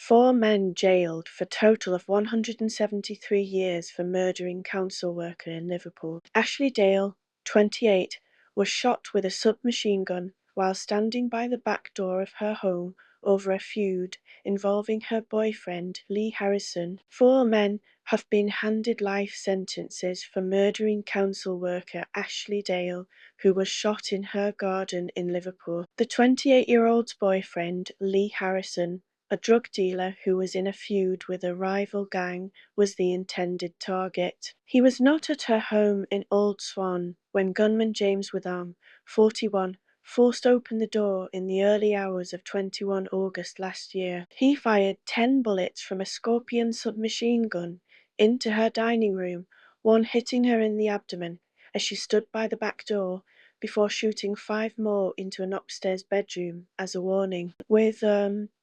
Four men jailed for total of 173 years for murdering council worker in Liverpool. Ashley Dale, 28, was shot with a submachine gun while standing by the back door of her home over a feud involving her boyfriend, Lee Harrison. Four men have been handed life sentences for murdering council worker Ashley Dale, who was shot in her garden in Liverpool. The 28-year-old's boyfriend, Lee Harrison, a drug dealer who was in a feud with a rival gang, was the intended target. He was not at her home in Old Swan when gunman James Witham, 41, forced open the door in the early hours of 21 August last year. He fired 10 bullets from a Scorpion submachine gun into her dining room, one hitting her in the abdomen as she stood by the back door, before shooting 5 more into an upstairs bedroom as a warning. With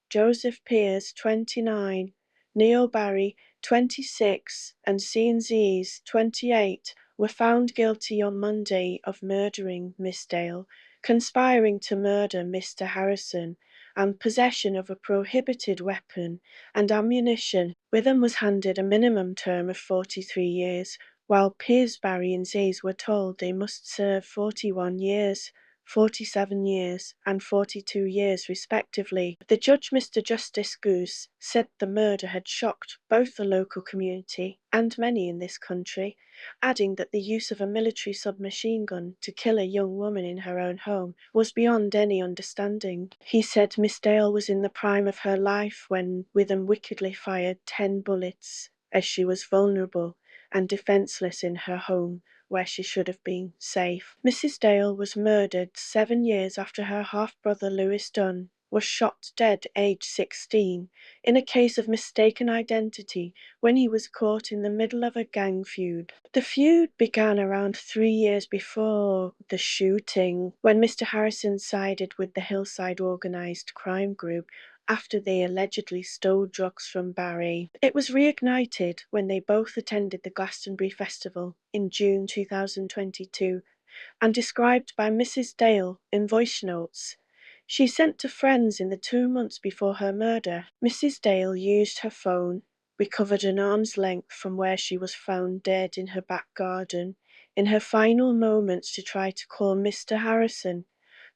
Joseph Pearce, 29, Neil Barry, 26, and C&Z's, 28, were found guilty on Monday of murdering Miss Dale, conspiring to murder Mr. Harrison, and possession of a prohibited weapon and ammunition. Witham was handed a minimum term of 43 years, while Pearce, Barry and Z's were told they must serve 41 years. 47 years and 42 years respectively. The judge, Mr. Justice Goose, said the murder had shocked both the local community and many in this country, adding that the use of a military submachine gun to kill a young woman in her own home was beyond any understanding. He said Miss Dale was in the prime of her life when Witham wickedly fired 10 bullets, as she was vulnerable and defenceless in her home, where she should have been safe. Mrs. Dale was murdered 7 years after her half-brother Lewis Dunn was shot dead aged 16 in a case of mistaken identity when he was caught in the middle of a gang feud. The feud began around 3 years before the shooting, when Mr. Harrison sided with the Hillside organised crime group after they allegedly stole drugs from Barry. It was reignited when they both attended the Glastonbury Festival in June 2022, and described by Mrs. Dale in voice notes she sent to friends in the 2 months before her murder. Mrs. Dale used her phone, recovered an arm's length from where she was found dead in her back garden, in her final moments to try to call Mr. Harrison,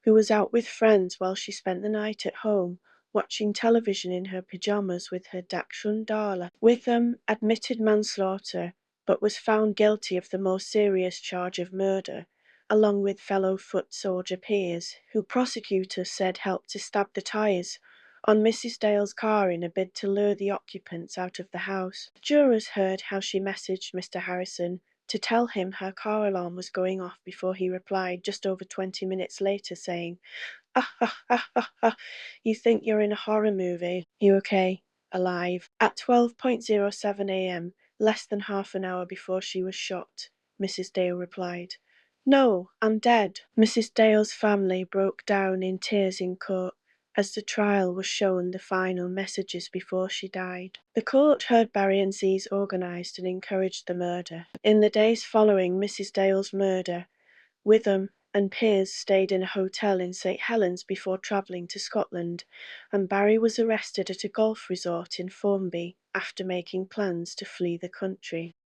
who was out with friends while she spent the night at home, watching television in her pyjamas with her Dachshund Darla. Witham admitted manslaughter, but was found guilty of the more serious charge of murder, along with fellow foot soldier Pearce, who prosecutors said helped to stab the tyres on Mrs. Dale's car in a bid to lure the occupants out of the house. Jurors heard how she messaged Mr. Harrison to tell him her car alarm was going off before he replied just over 20 minutes later saying, "Ah ha ha ha ha, you think you're in a horror movie. You okay? Alive." At 12:07 a.m, less than half an hour before she was shot, Mrs. Dale replied, "No, I'm dead." Mrs. Dale's family broke down in tears in court as the trial was shown the final messages before she died. The court heard Barry and Z's organised and encouraged the murder. In the days following Mrs. Dale's murder, Witham and Pearce stayed in a hotel in St. Helens before travelling to Scotland, and Barry was arrested at a golf resort in Formby after making plans to flee the country.